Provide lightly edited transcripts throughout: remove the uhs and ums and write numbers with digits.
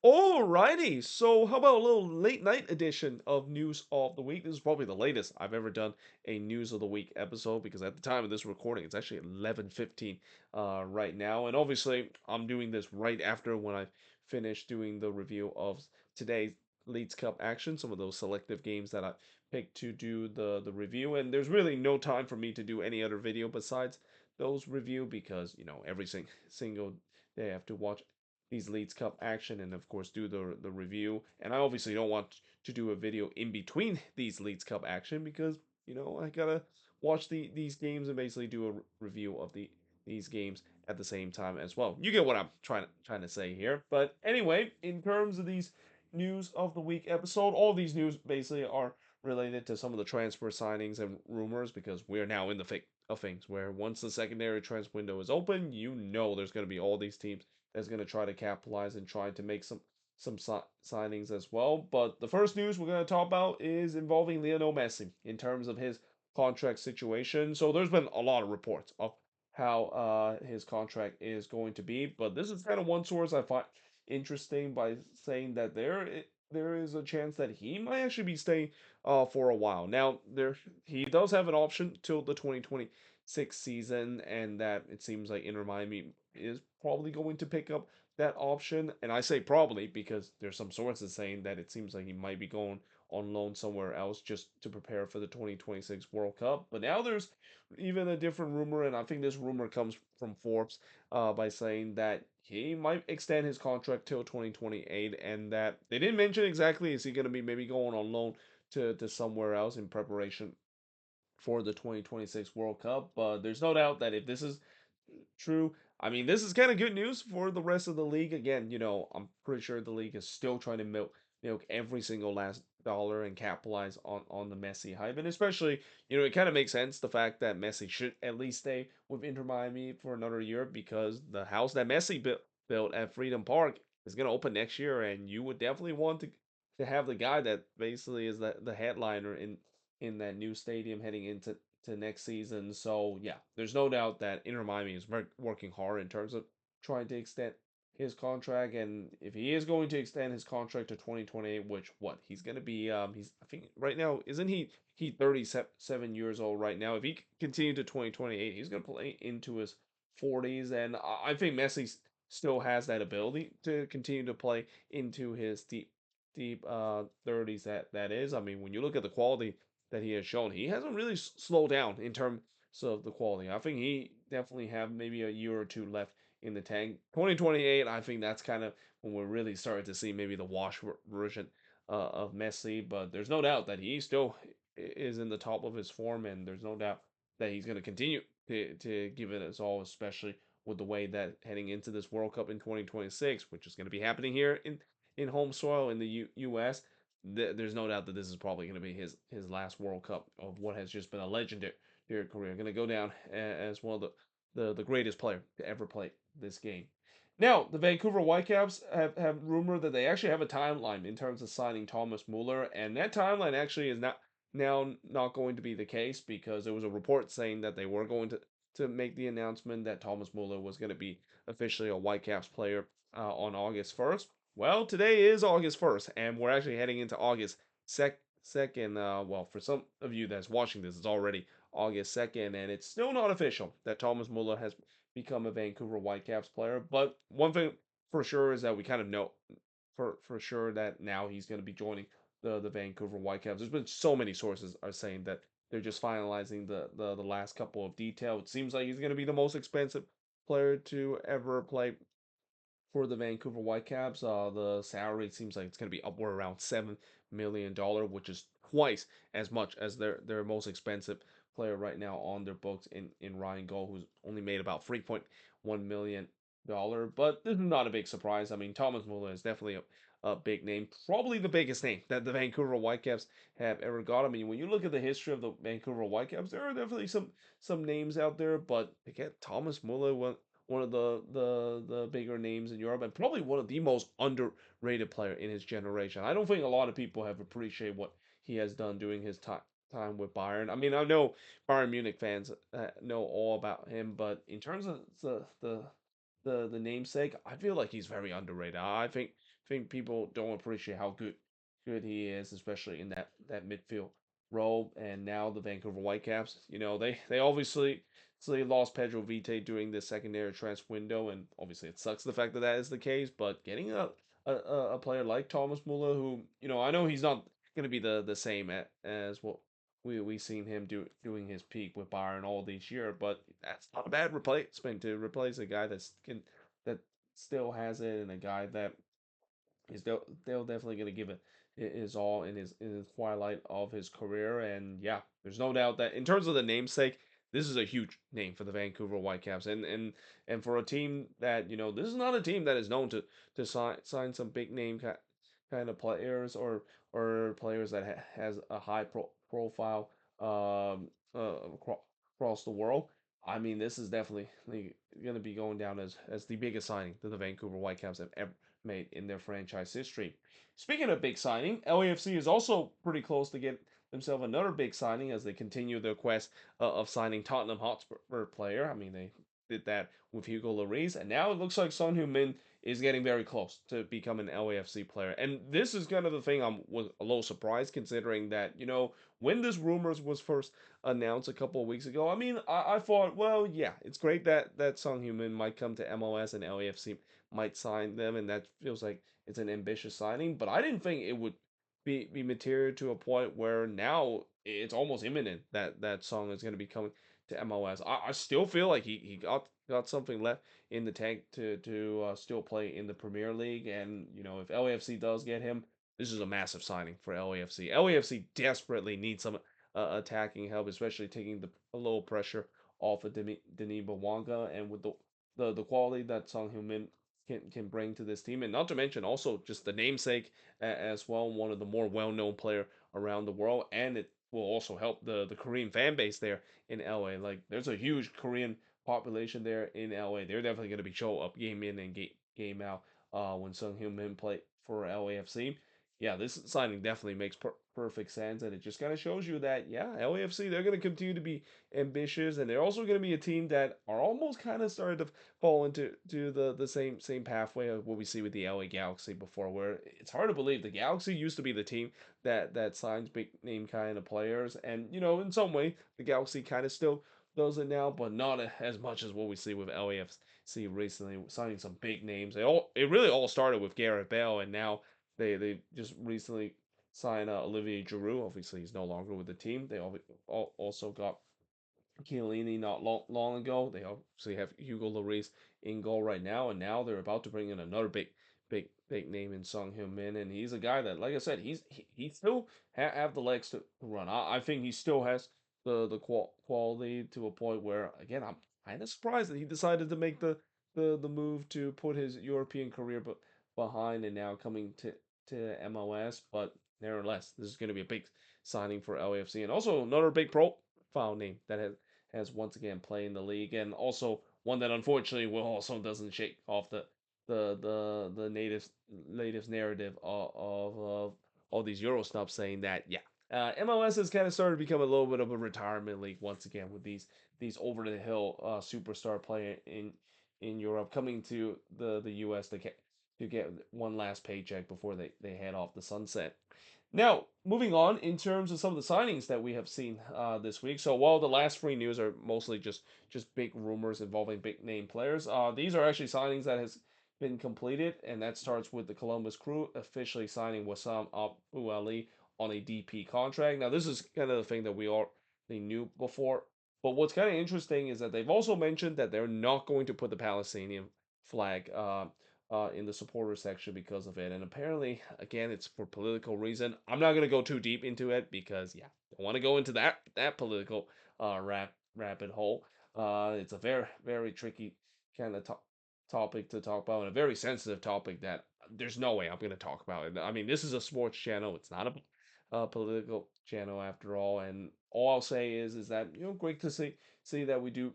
Alrighty, so how about a little late night edition of News of the Week? This is probably the latest I've ever done a News of the Week episode because at the time of this recording, it's actually 11:15 right now, and obviously I'm doing this right after when I finished doing the review of today's Leeds Cup action, some of those selective games that I picked to do the review, and there's really no time for me to do any other video besides those review because every single day I have to watch these Leeds Cup action and of course do the review. And I obviously don't want to do a video in between these Leeds Cup action because I gotta watch these games and basically do a review of these games at the same time as well. You get what I'm trying to say here. But anyway, in terms of these news of the week episode, all these news basically are related to some of the transfer signings and rumors because we are now in the thick of things where once the secondary transfer window is open, there's going to be all these teams that's going to try to capitalize and try to make some signings as well. But the first news we're going to talk about is involving Lionel Messi in terms of his contract situation. So there's been a lot of reports of how his contract is going to be, but this is kind of one source I find interesting by saying that there is a chance that he might actually be staying for a while. Now there he does have an option till the 2026 season, and that it seems like Inter Miami is probably going to pick up that option. And I say probably because there's some sources saying that it seems like he might be going on loan somewhere else just to prepare for the 2026 World Cup. But now there's even a different rumor, and I think this rumor comes from Forbes by saying that he might extend his contract till 2028, and that they didn't mention exactly is he going to be maybe going on loan to somewhere else in preparation for the 2026 World Cup. But there's no doubt that if this is true, I mean, this is kind of good news for the rest of the league. Again, I'm pretty sure the league is still trying to milk every single last dollar and capitalize on the Messi hype. And especially, it kind of makes sense the fact that Messi should at least stay with Inter Miami for another year because the house that Messi built at Freedom Park is going to open next year, and you would definitely want to have the guy that basically is the headliner in that new stadium heading into next season. So yeah, there's no doubt that Inter Miami is working hard in terms of trying to extend his contract, and if he is going to extend his contract to 2028, which what he's going to be, he's I think right now isn't he 37 years old right now. If he continue to 2028, he's going to play into his 40s, and I think Messi still has that ability to continue to play into his deep 30s. That is, I mean, when you look at the quality that he has shown, he hasn't really slowed down in terms of the quality. I think he definitely have maybe a year or two left in the tank. 2028, I think that's kind of when we're really starting to see maybe the wash version of Messi. But there's no doubt that he still is in the top of his form, and there's no doubt that he's going to continue to give it his all, especially with the way that heading into this World Cup in 2026, which is going to be happening here in home soil in the U.S. There's no doubt that this is probably going to be his last World Cup of what has just been a legendary career. Going to go down as one of the greatest player to ever play this game. Now, the Vancouver Whitecaps have rumored that they actually have a timeline in terms of signing Thomas Muller, and that timeline actually is not going to be the case because there was a report saying that they were going to make the announcement that Thomas Muller was going to be officially a Whitecaps player on August 1st. Well, today is August 1st, and we're actually heading into August 2nd. Well, for some of you that's watching this, it's already August 2nd, and it's still not official that Thomas Muller has become a Vancouver Whitecaps player. But one thing for sure is that we kind of know for sure that now he's going to be joining the Vancouver Whitecaps. There's been so many sources are saying that they're just finalizing the last couple of details. It seems like he's going to be the most expensive player to ever play for the Vancouver Whitecaps. The salary seems like it's going to be upward around $7 million, which is twice as much as their most expensive player right now on their books in Ryan Gold, who's only made about $3.1 million. But this is not a big surprise. I mean, Thomas Muller is definitely a big name, probably the biggest name that the Vancouver Whitecaps have ever got. I mean, when you look at the history of the Vancouver Whitecaps, there are definitely some names out there, but to get Thomas Muller, one of the bigger names in Europe, and probably one of the most underrated player in his generation. I don't think a lot of people have appreciated what he has done during his time with Bayern. I mean, I know Bayern Munich fans know all about him, but in terms of the the namesake, I feel like he's very underrated. I think people don't appreciate how good he is, especially in that midfield role. And now the Vancouver Whitecaps, they obviously lost Pedro Vite during the secondary transfer window, and obviously it sucks the fact that that is the case. But getting a player like Thomas Muller, who I know he's not going to be the same as what we seen him doing his peak with Bayern all these years, but that's not a bad replacement to replace a guy that still has it, and a guy that he's they'll definitely going to give it his all in his twilight of his career. And yeah, there's no doubt that in terms of the namesake, this is a huge name for the Vancouver Whitecaps, and for a team that this is not a team that is known to sign some big name kind of players, or players that has a high profile across the world. I mean, this is definitely going to be going down as the biggest signing that the Vancouver Whitecaps have ever made in their franchise history. Speaking of big signing, LAFC is also pretty close to get themselves another big signing as they continue their quest of signing Tottenham Hotspur player. I mean, they did that with Hugo Lloris, and now it looks like Son Heung-min is getting very close to become an LAFC player. And this is kind of the thing was a little surprised, considering that when this rumors was first announced a couple of weeks ago. I mean, I thought, well, yeah, it's great that Son Heung-min might come to MLS and LAFC might sign them, and that feels like it's an ambitious signing. But I didn't think it would be material to a point where now it's almost imminent that Song is going to be coming to MLS. I still feel like he got something left in the tank to still play in the Premier League, and if LAFC does get him, this is a massive signing for LAFC. LAFC desperately needs some attacking help, especially taking the low pressure off of Denis Bouanga, and with the quality that Song Heung-min can bring to this team, and not to mention also just the namesake as well, one of the more well-known player around the world, and it will also help the Korean fan base there in LA. Like there's a huge Korean population there in LA. They're definitely going to be show up game in and game out when Sung Hyun Min play for LAFC. Yeah, this signing definitely makes perfect sense, and it just kind of shows you that LAFC, they're going to continue to be ambitious, and they're also going to be a team that are almost kind of starting to fall into the same pathway of what we see with the LA Galaxy before, where it's hard to believe the Galaxy used to be the team that signs big name kind of players, and in some way the Galaxy kind of still does it now, but not as much as what we see with LAFC recently, signing some big names. It really all started with Gareth Bale, and now they just recently signed Olivier Giroud. Obviously, he's no longer with the team. They also got Chiellini not long ago. They obviously have Hugo Lloris in goal right now, and now they're about to bring in another big name in Sung Hyun Min, and he's a guy that, like I said, he still have the legs to run. I think he still has the quality to a point where, again, I'm kind of surprised that he decided to make the move to put his European career behind and now coming to MLS. But nevertheless, this is going to be a big signing for LAFC, and also another big profile name that has once again played in the league, and also one that unfortunately will also doesn't shake off the native latest narrative of all these Euro stuff, saying that MLS has kind of started to become a little bit of a retirement league once again, with these over the hill superstar player in Europe coming to the US to get one last paycheck before they head off the sunset. Now, moving on in terms of some of the signings that we have seen this week. So while the last three news are mostly just big rumors involving big name players, these are actually signings that has been completed, and that starts with the Columbus Crew officially signing Wissam Abu Ali on a DP contract. Now, this is kind of the thing that we already knew before, but what's kind of interesting is that they've also mentioned that they're not going to put the Palestinian flag in the supporter section because of it. And apparently, again, it's for political reason. I'm not gonna go too deep into it because don't want to go into that political rabbit hole. It's a very tricky kind of topic to talk about, and a very sensitive topic that there's no way I'm gonna talk about it. I mean, this is a sports channel. It's not a political channel after all. And all I'll say is that great to see that we do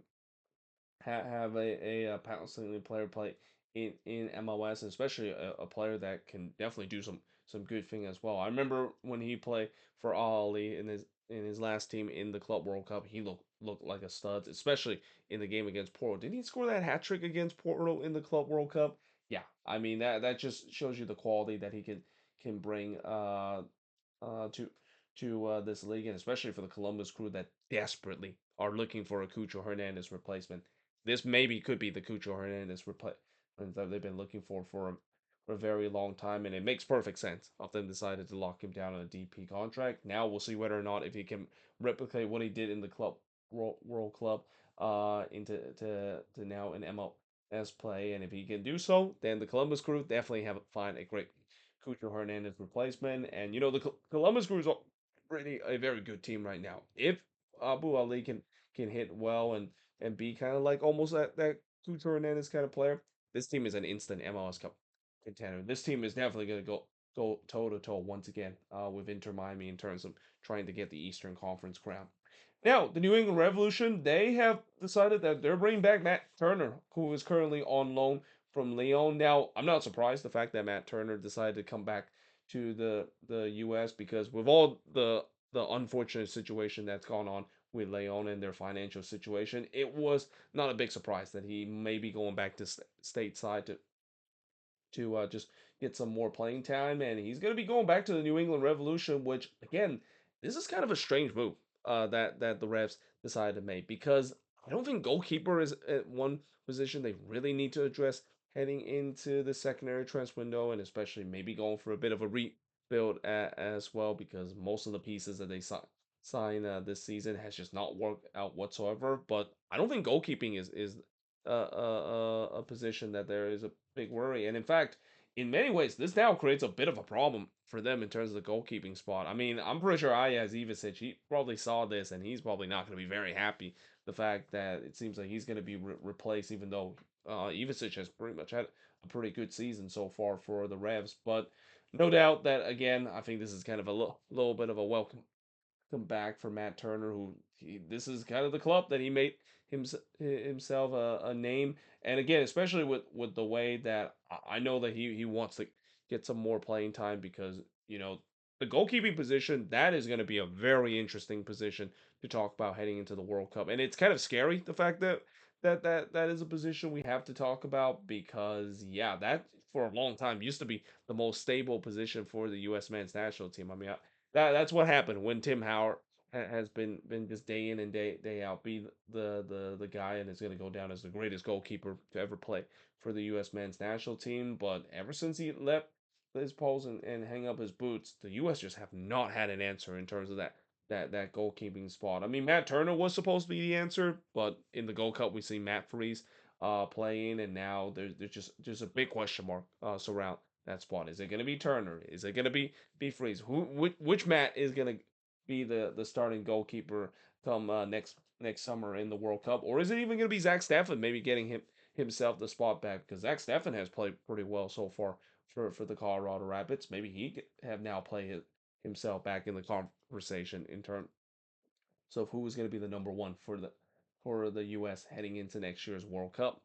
have a Palestinian player play in MLS, and especially a player that can definitely do some good thing as well. I remember when he played for Al Ali in his last team in the Club World Cup, he looked look like a stud, especially in the game against Porto. Didn't he score that hat trick against Porto in the Club World Cup? Yeah, I mean that just shows you the quality that he can bring to this league, and especially for the Columbus Crew that desperately are looking for a Cucho Hernandez replacement. This maybe could be the Cucho Hernandez replacement that they've been looking for a very long time, and it makes perfect sense of them decided to lock him down on a DP contract. Now we'll see whether or not if he can replicate what he did in the club World Club into to now in MLS play, and if he can do so, then the Columbus Crew definitely have find a great Cucho Hernandez replacement. And you know the Columbus Crew is really a very good team right now. If Abu Ali can hit well and be kind of like almost that Cucho Hernandez kind of player, this team is an instant MLS Cup contender. This team is definitely going to go toe to toe once again with Inter Miami in terms of trying to get the Eastern Conference crown. Now, the New England Revolution, they have decided that they're bringing back Matt Turner, who is currently on loan from Lyon. Now, I'm not surprised the fact that Matt Turner decided to come back to the U.S. because with all the unfortunate situation that's gone on with Lyon and their financial situation, it was not a big surprise that he may be going back to stateside to just get some more playing time, and he's going to be going back to the New England Revolution, which again, this is kind of a strange move that the refs decided to make because I don't think goalkeeper is at one position they really need to address heading into the secondary transfer window, and especially maybe going for a bit of a rebuild as well because most of the pieces that they sign this season has just not worked out whatsoever. But I don't think goalkeeping is a position that there is a big worry. And in fact, in many ways, this now creates a bit of a problem for them in terms of the goalkeeping spot. I mean, I'm pretty sure Ayaz Ivicic, he probably saw this and he's probably not going to be very happy. The fact that it seems like he's going to be replaced, even though Ivicic has pretty much had a pretty good season so far for the Revs. But no doubt that, again, I think this is kind of a little bit of a welcome come back for Matt Turner, this is kind of the club that he made himself a name. And again, especially with the way that I know that he wants to get some more playing time because you know the goalkeeping position that is going to be a very interesting position to talk about heading into the World Cup, and it's kind of scary the fact that that is a position we have to talk about because yeah, that for a long time used to be the most stable position for the U.S. men's national team. I mean, that's what happened when Tim Howard has been just day in and day out be the guy and is going to go down as the greatest goalkeeper to ever play for the U.S. men's national team. But ever since he left his post and hang up his boots, the U.S. just have not had an answer in terms of that goalkeeping spot. I mean, Matt Turner was supposed to be the answer, but in the Gold Cup we see Matt Freese playing, and now there's just a big question mark surround that spot. Is it going to be Turner? Is it going to be Freeze? Which Matt is gonna be the starting goalkeeper come next summer in the World Cup, or is it even gonna be Zach Steffen maybe getting himself the spot back because Zach Steffen has played pretty well so far for the Colorado Rapids. Maybe he could have now played himself back in the conversation in terms so who is going to be the number one for the U.S. heading into next year's World Cup?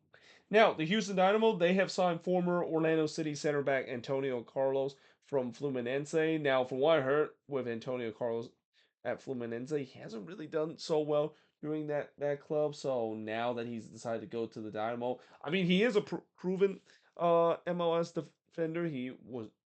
Now, the Houston Dynamo, they have signed former Orlando City center back Antonio Carlos from Fluminense. Now, from what I heard with Antonio Carlos at Fluminense, he hasn't really done so well during that club. So now that he's decided to go to the Dynamo, I mean, he is a proven MLS defender. He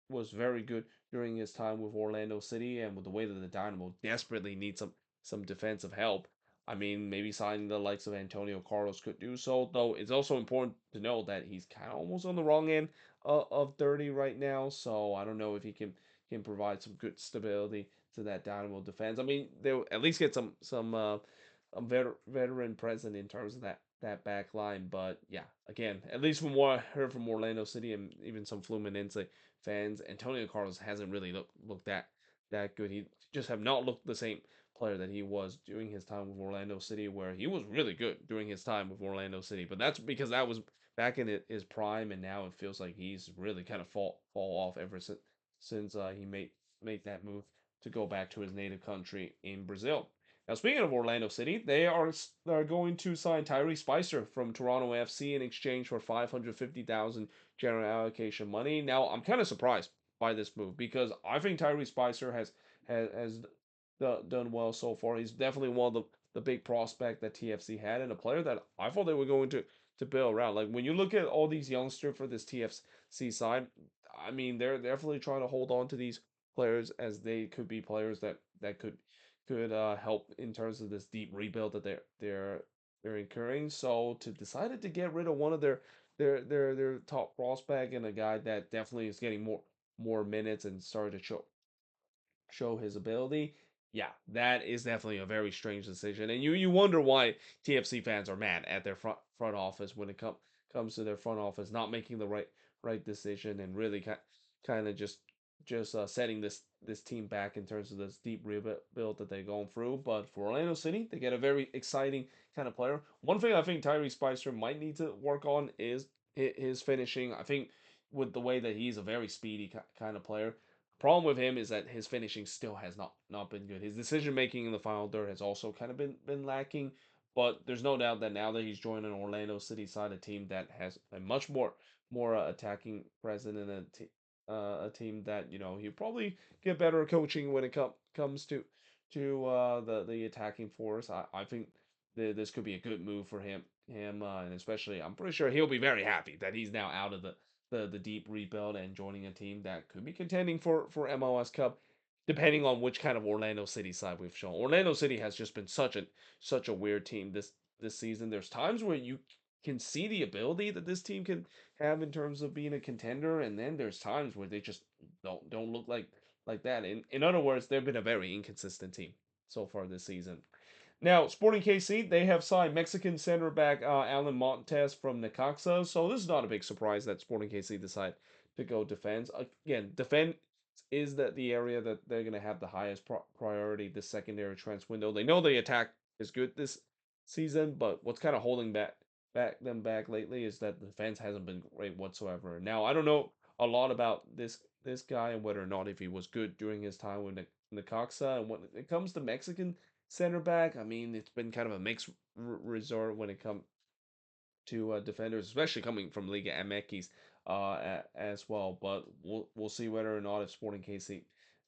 was very good during his time with Orlando City, and with the way that the Dynamo desperately needs some defensive help. I mean, maybe signing the likes of Antonio Carlos could do so, though it's also important to know that he's kind of almost on the wrong end of 30 right now, so I don't know if he can provide some good stability to that Dynamo defense. I mean, they'll at least get some a veteran present in terms of that back line, but yeah, again, at least from what I heard from Orlando City and even some Fluminense fans, Antonio Carlos hasn't really looked that good. He just have not looked the same player that he was during his time with Orlando City, where he was really good during his time with Orlando City. But that's because that was back in his prime, and now it feels like he's really kind of fall off ever since he made that move to go back to his native country in Brazil. Now, speaking of Orlando City, they are going to sign Tyree Spicer from Toronto FC in exchange for 550,000 general allocation money. Now, I'm kind of surprised by this move because I think Tyree Spicer has done well so far. He's definitely one of the big prospect that TFC had, and a player that I thought they were going to build around. Like when you look at all these youngsters for this TFC side, I mean they're definitely trying to hold on to these players as they could be players that could help in terms of this deep rebuild that they're incurring. So to decided to get rid of one of their top prospect and a guy that definitely is getting more minutes and started to show his ability. Yeah, that is definitely a very strange decision, and you wonder why TFC fans are mad at their front office when it comes to their front office not making the right decision and really kind of just setting this team back in terms of this deep rebuild that they're going through. But for Orlando City, they get a very exciting kind of player. One thing I think Tyrese Spicer might need to work on is his finishing. I think with the way that he's a very speedy kind of player. Problem with him is that his finishing still has not been good. His decision making in the final third has also kind of been lacking. But there's no doubt that now that he's joined an Orlando City side, a team that has a much more attacking presence and a team that he'll probably get better coaching when it comes to the attacking force. I think this could be a good move for him, and especially I'm pretty sure he'll be very happy that he's now out of the deep rebuild and joining a team that could be contending for MLS Cup, depending on which kind of Orlando City side we've shown. Orlando City has just been such a weird team this season. There's times where you can see the ability that this team can have in terms of being a contender, and then there's times where they just don't look like that. In other words, they've been a very inconsistent team so far this season. Now, Sporting KC, they have signed Mexican center back Alan Montes from Necaxa, so this is not a big surprise that Sporting KC decide to go defense. Again, defense is the area that they're going to have the highest priority this secondary transfer window. They know the attack is good this season, but what's kind of holding back lately is that the defense hasn't been great whatsoever. Now, I don't know a lot about this guy and whether or not if he was good during his time with Necaxa, and when it comes to Mexican center back, I mean, it's been kind of a mixed resort when it comes to defenders, especially coming from Liga MX as well. But we'll see whether or not if Sporting KC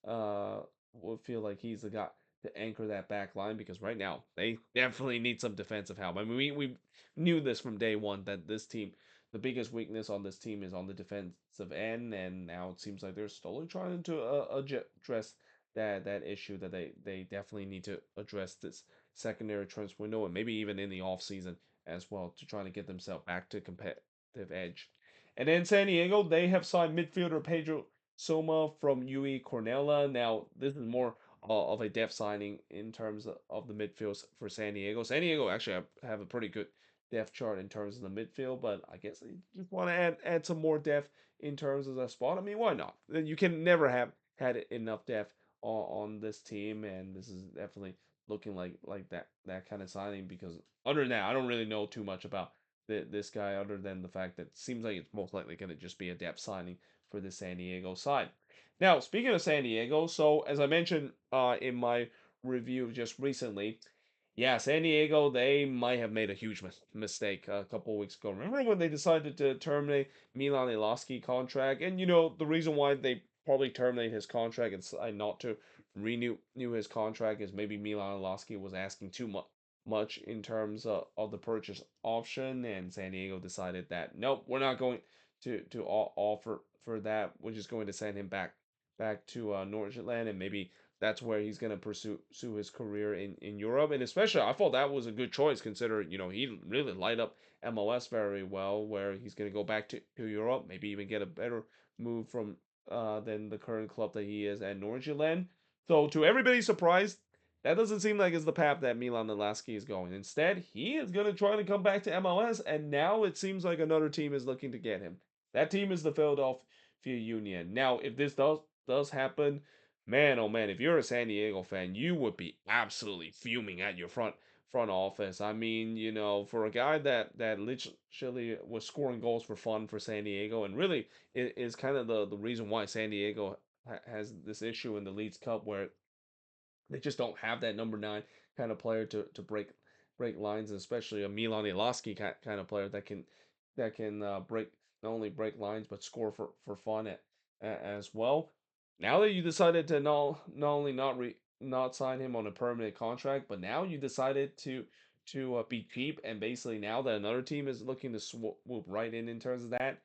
uh, will feel like he's the guy to anchor that back line because right now they definitely need some defensive help. I mean, we knew this from day one that this team, the biggest weakness on this team is on the defensive end, and now it seems like they're slowly trying to address that issue that they definitely need to address this secondary transfer window and maybe even in the off season as well to try to get themselves back to competitive edge. And then San Diego, they have signed midfielder Pedro Soma from UE Cornella. Now, this is more of a depth signing in terms of the midfield for San Diego. San Diego actually have a pretty good depth chart in terms of the midfield, but I guess they just want to add some more depth in terms of the spot. I mean, why not? You can never have had enough depth on this team, and this is definitely looking like that kind of signing because other than that, I don't really know too much about this guy other than the fact that it seems like it's most likely going to just be a depth signing for the San Diego side. Now, speaking of San Diego, so as I mentioned in my review just recently, yeah, San Diego, they might have made a huge mistake a couple of weeks ago. Remember when they decided to terminate Milan Ilaski contract? And the reason why they probably terminate his contract and decide not to renew his contract is maybe Milan Ilaski was asking too much in terms of the purchase option, and San Diego decided that nope, we're not going to offer for that. We're just going to send him back to Nordjylland, and maybe that's where he's going to pursue his career in Europe. And especially, I thought that was a good choice considering, he really light up MLS very well, where he's going to go back to Europe, maybe even get a better move from than the current club that he is at Nordjylland. So, to everybody's surprise, that doesn't seem like it's the path that Milan Lasky is going. Instead, he is going to try to come back to MLS, and now it seems like another team is looking to get him. That team is the Philadelphia Union. Now, if this does happen, man, oh man, if you're a San Diego fan, you would be absolutely fuming at your front office. I mean, for a guy that literally was scoring goals for fun for San Diego, and really is kind of the reason why San Diego has this issue in the Leeds Cup where they just don't have that number 9 kind of player to break lines, especially a Milan Ilaski kind of player that can break not only break lines but score for fun as well. Now that you decided to not only not not sign him on a permanent contract, but now you decided to be cheap, and basically now that another team is looking to swoop right in terms of that,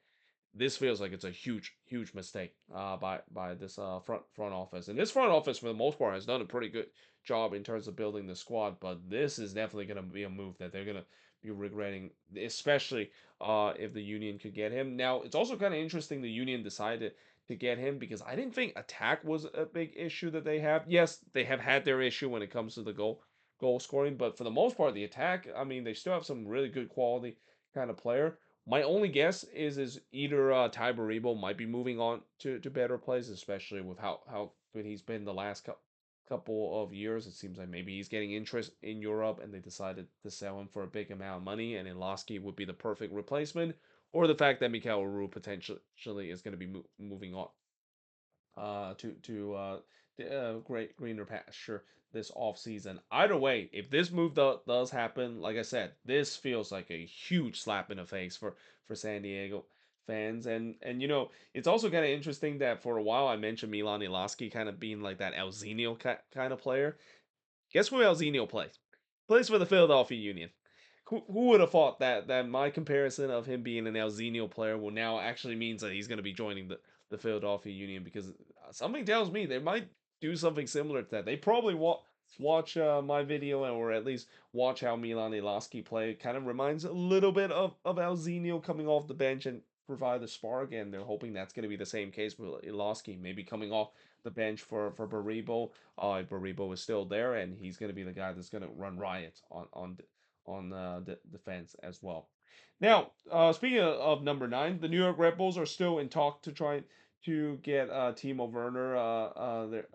this feels like it's a huge mistake by this front office. And this front office for the most part has done a pretty good job in terms of building the squad, but this is definitely going to be a move that they're going to be regretting, especially if the Union could get him. Now, it's also kind of interesting the Union decided to get him because I didn't think attack was a big issue that they have. Yes, they have had their issue when it comes to the goal scoring, but for the most part, the attack, I mean, they still have some really good quality kind of player. My only guess is either Ty Baribo might be moving on to better plays, especially with how good he's been the last couple of years. It seems like maybe he's getting interest in Europe, and they decided to sell him for a big amount of money, and Iloski would be the perfect replacement, or the fact that Mikael Aru potentially is going to be moving on to the great greener pasture this off season. Either way, if this move does happen, like I said, this feels like a huge slap in the face for San Diego fans. And it's also kind of interesting that for a while I mentioned Milan Ilaski kind of being like that Elzinho kind of player. Guess where Elzinho plays? Plays for the Philadelphia Union. Who would have thought that my comparison of him being an Elzinho player will now actually means that he's going to be joining the Philadelphia Union, because something tells me they might do something similar to that. They probably watch my video, or at least watch how Milan Ilaski play. It kind of reminds a little bit of Elzinho coming off the bench and provide the spark, and they're hoping that's going to be the same case with Ilaski, maybe coming off the bench for Baribo. If Baribo is still there, and he's going to be the guy that's going to run riot on the defense as well. Now, speaking of number nine, the New York Red Bulls are still in talk to try to get Timo Werner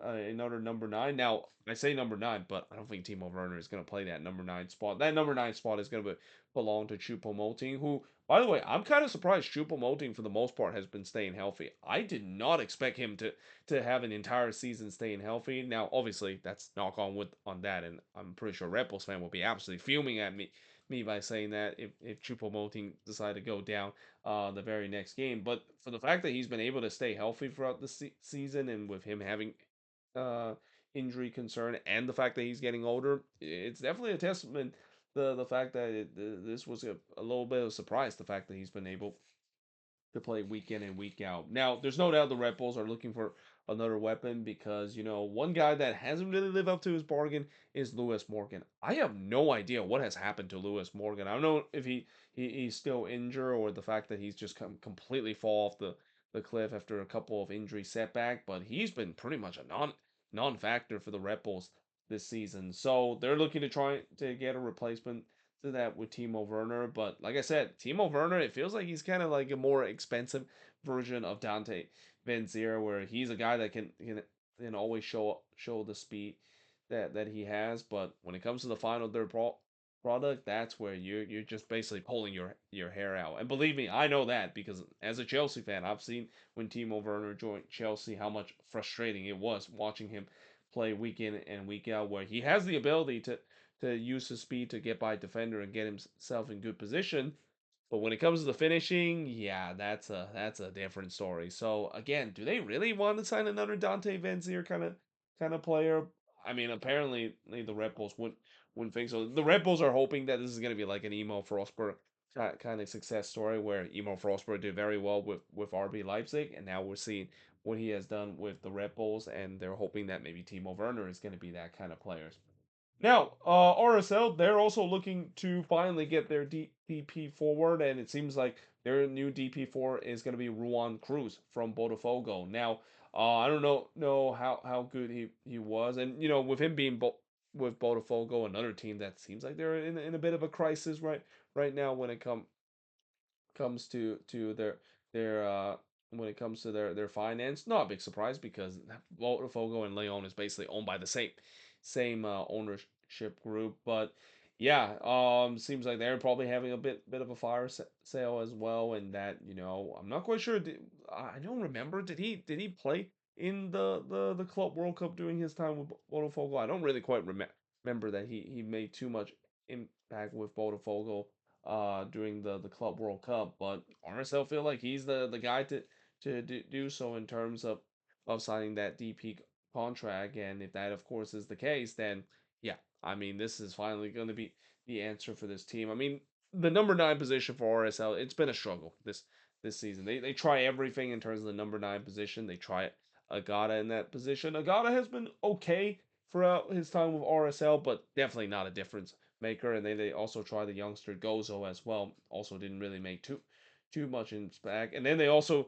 another number nine. Now, I say number nine, but I don't think Timo Werner is going to play that number nine spot. That number nine spot is going to belong to Choupo-Moting, who, by the way, I'm kind of surprised Choupo-Moting for the most part has been staying healthy. I did not expect him to have an entire season staying healthy. Now, obviously, that's knock on wood on that, and I'm pretty sure Red Bulls fan will be absolutely fuming at me by saying that if Choupo-Moting decide to go down the very next game. But for the fact that he's been able to stay healthy throughout the season, and with him having uh, injury concern, and the fact that he's getting older, it's definitely a testament. The fact that this was a little bit of a surprise, the fact that he's been able to play week in and week out. Now, there's no doubt the Red Bulls are looking for another weapon, because, one guy that hasn't really lived up to his bargain is Lewis Morgan. I have no idea what has happened to Lewis Morgan. I don't know if he's still injured, or the fact that he's just completely fall off the cliff after a couple of injury setback, but he's been pretty much a non-factor for the Red Bulls this season. So they're looking to try to get a replacement to that with Timo Werner. But like I said, Timo Werner, it feels like he's kind of like a more expensive version of Dante Vanzeir, where he's a guy that can always show the speed that he has. But when it comes to the final third product, that's where you're just basically pulling your hair out. And believe me, I know that, because as a Chelsea fan, I've seen when Timo Werner joined Chelsea how much frustrating it was watching him play week in and week out, where he has the ability to use his speed to get by defender and get himself in good position. But when it comes to the finishing, yeah, that's a different story. So again, do they really want to sign another Dante Vanzier kind of player? I mean, apparently the Red Bulls wouldn't think so. The Red Bulls are hoping that this is going to be like an Emo Frostberg kind of success story, where Emo Frostberg did very well with RB Leipzig, and now we're seeing what he has done with the Red Bulls, and they're hoping that maybe Timo Werner is going to be that kind of player. Now, RSL, they're also looking to finally get their DP forward, and it seems like their new DP4 is going to be Ruan Cruz from Botafogo. Now, I don't know how good he was, and with him being with Botafogo, another team that seems like they're in a bit of a crisis right now when it comes to their when it comes to their finance. Not a big surprise, because Botafogo and Leon is basically owned by the same ownership group. But yeah, seems like they're probably having a bit of a fire sale as well, and that I'm not quite sure. I don't remember. Did he play in the Club World Cup during his time with Botafogo? I don't really quite remember that he made too much impact with Botafogo during the Club World Cup, but RSL feel like he's the guy to do so in terms of signing that DP contract. And if that, of course, is the case, then yeah, I mean, this is finally going to be the answer for this team. I mean, the number nine position for RSL, it's been a struggle this season. They try everything in terms of the number nine position. They try Agata in that position. Agata has been okay throughout his time with RSL, but definitely not a difference maker. And they also try the youngster Gozo as well. Also didn't really make too much in back. And then they also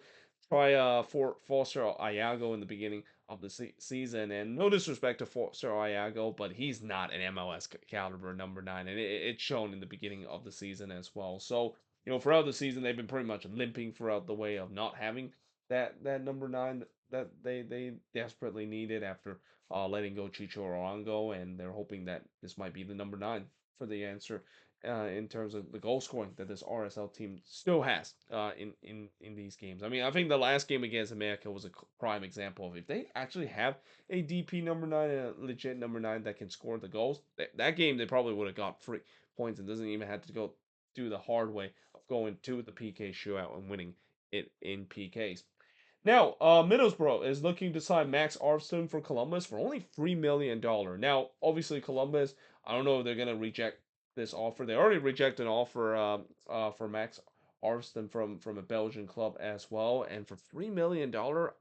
try for Foster Ayago in the beginning of the season. And no disrespect to Foster Ayago, but he's not an MLS caliber number nine, and it's shown in the beginning of the season as well. So throughout the season they've been pretty much limping throughout the way of not having that number nine that they desperately needed after letting go Chicho Arango, and they're hoping that this might be the number nine for the answer in terms of the goal scoring that this RSL team still has in these games. I mean, I think the last game against America was a prime example of if they actually have a DP number nine and a legit number nine that can score the goals, that game they probably would have got 3 points and doesn't even have to go do the hard way of going to the PK shootout and winning it in PKs. Now, Middlesbrough is looking to sign Max Armstrong for Columbus for only $3 million. Now, obviously, Columbus, I don't know if they're gonna reject this offer. They already rejected an offer for Max Armstrong from a Belgian club as well, and for $3 million,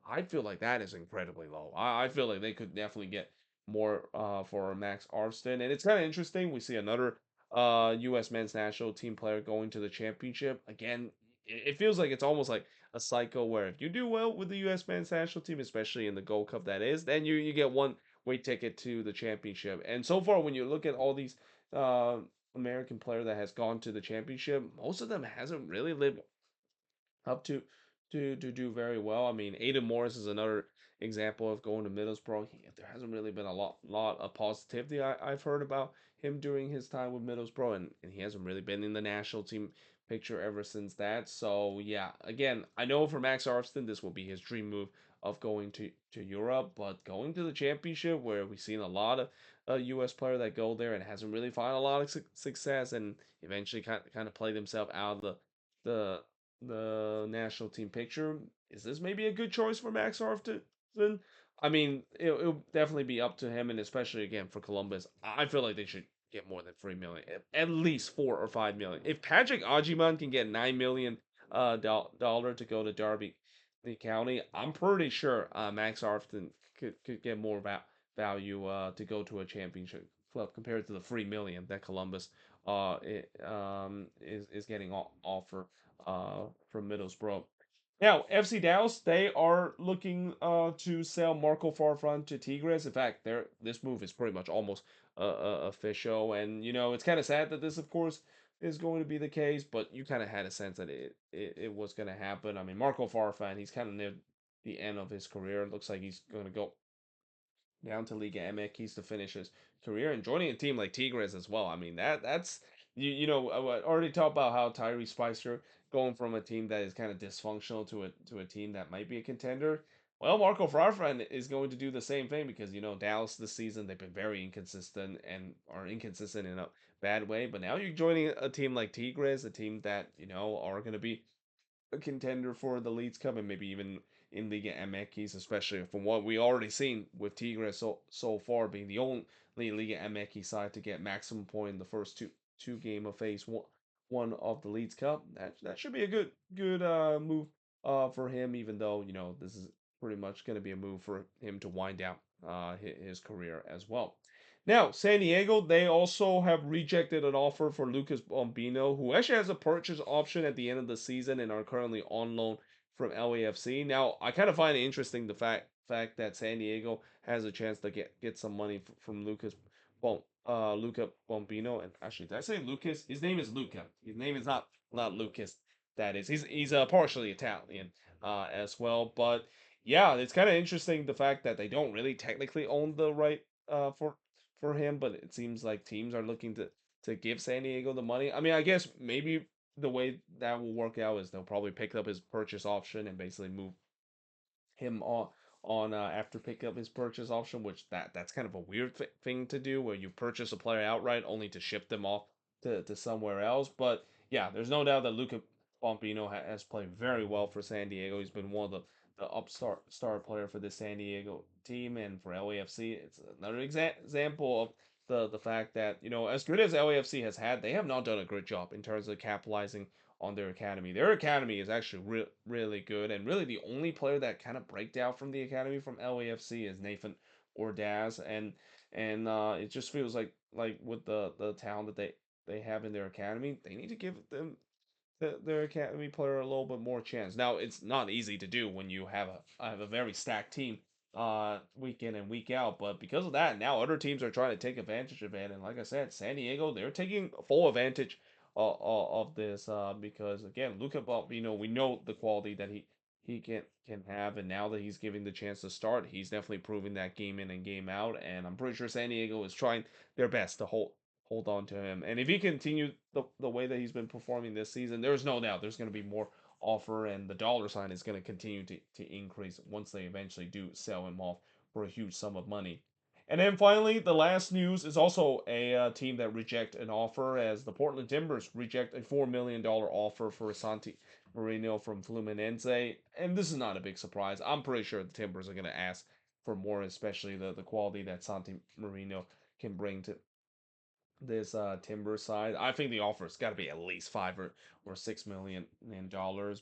I feel like that is incredibly low. I feel like they could definitely get more for Max Armstrong, and it's kind of interesting. We see another U.S. men's national team player going to the championship again. It feels like it's almost like a cycle where if you do well with the U.S. men's national team, especially in the Gold Cup, that is, then you get one way ticket to the championship. And so far, when you look at all these uh, American player that has gone to the championship, most of them hasn't really lived up to do very well. I mean, Aiden Morris is another example of going to Middlesbrough. There hasn't really been a lot of positivity I've heard about him during his time with Middlesbrough, and he hasn't really been in the national team picture ever since that. So yeah, again, I know for Max Armstrong this will be his dream move of going to Europe, but going to the championship where we've seen a lot of U.S. player that go there and hasn't really found a lot of success and eventually kind of play themselves out of the the national team picture. Is this maybe a good choice for Max Harfton? I mean, it'll definitely be up to him, and especially again for Columbus, I feel like they should get more than 3 million, at least 4 or 5 million. If Patrick Ajiman can get $9 million dollar to go to Derby the county, I'm pretty sure Max Harfton could get more value to go to a championship club compared to the 3 million that Columbus is getting offer from Middlesbrough. Now, FC Dallas, they are looking to sell Marco Farfan to Tigres. In fact, this move is pretty much almost official. And, it's kind of sad that this, of course, is going to be the case, but you kind of had a sense that it was going to happen. I mean, Marco Farfan, he's kind of near the end of his career. It looks like he's going to go down to Liga MX to finish his career and joining a team like Tigres as well. I mean that's I already talked about how Tyree Spicer going from a team that is kind of dysfunctional to a team that might be a contender. Well, Marco Farfan is going to do the same thing because Dallas this season they've been very inconsistent and are inconsistent in a bad way. But now you're joining a team like Tigres, a team that are going to be a contender for the Leeds Cup and maybe even in Liga MX, especially from what we already seen with Tigres so far being the only Liga MX side to get maximum point in the first two game of phase one of the Leeds Cup. That should be a good move for him, even though this is pretty much going to be a move for him to wind down his career as well. Now, San Diego, they also have rejected an offer for Lucas Bombino, who actually has a purchase option at the end of the season and are currently on loan from LAFC. Now, I kind of find it interesting the fact that San Diego has a chance to get some money from Luca Bombino. And actually, did I say Lucas? His name is Luca. His name is not Lucas. That is, he's partially Italian as well. But yeah, it's kind of interesting the fact that they don't really technically own the right for him, but it seems like teams are looking to give San Diego the money. I mean, I guess maybe the way that will work out is they'll probably pick up his purchase option and basically move him on after pick up his purchase option, which that's kind of a weird thing to do where you purchase a player outright only to ship them off to somewhere else. But yeah, there's no doubt that Luca Pompino has played very well for San Diego. He's been one of the upstart star player for the San Diego team, and for LAFC, it's another example of the fact that, as good as LAFC has had, they have not done a great job in terms of capitalizing on their academy. Their academy is actually really good, and really the only player that kind of breaked out from the academy from LAFC is Nathan Ordaz, and it just feels like with the talent that they have in their academy, they need to give them their academy player a little bit more chance. Now, it's not easy to do when you have a very stacked team week in and week out, but because of that, now other teams are trying to take advantage of it. And like I said, San Diego, they're taking full advantage of this because again, Luka, we know the quality that he can have, and now that he's giving the chance to start, he's definitely proving that game in and game out. And I'm pretty sure San Diego is trying their best to hold on to him. And if he continues the way that he's been performing this season, there's no doubt there's going to be more offer, and the dollar sign is going to continue to increase once they eventually do sell him off for a huge sum of money. And then finally, the last news is also a team that reject an offer, as the Portland Timbers reject a $4 million offer for Santi Marino from Fluminense. And this is not a big surprise. I'm pretty sure the Timbers are going to ask for more, especially the quality that Santi Marino can bring to this timber side. I think the offer's got to be at least or $6 million,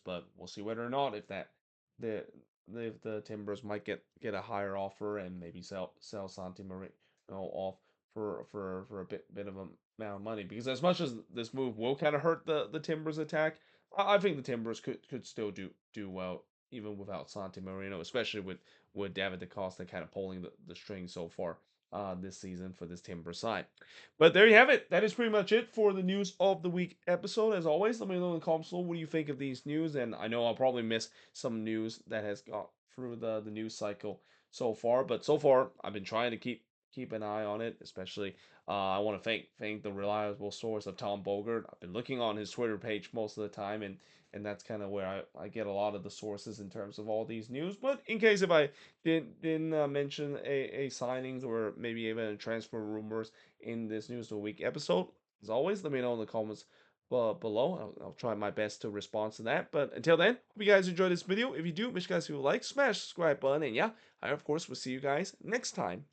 but we'll see whether or not if the the Timbers might get a higher offer and maybe sell Santi Marino off for a bit of a amount of money. Because as much as this move will kind of hurt the Timbers attack, I think the Timbers could still do well even without Santi Marino, especially with David DaCosta kind of pulling the strings so far this season for this Timber side. But there you have it. That is pretty much it for the news of the week episode. As always, let me know in the comments below what do you think of these news. And I know I'll probably miss some news that has got through the news cycle so far. But so far, I've been trying to keep an eye on it. Especially, I want to thank the reliable source of Tom Bogert. I've been looking on his Twitter page most of the time, and that's kind of where I get a lot of the sources in terms of all these news. But in case if I didn't mention a signings or maybe even a transfer rumors in this News of the Week episode. As always, let me know in the comments below. I'll try my best to respond to that. But until then, hope you guys enjoyed this video. If you do, make sure you guys leave a like, smash the subscribe button, and yeah, I of course will see you guys next time.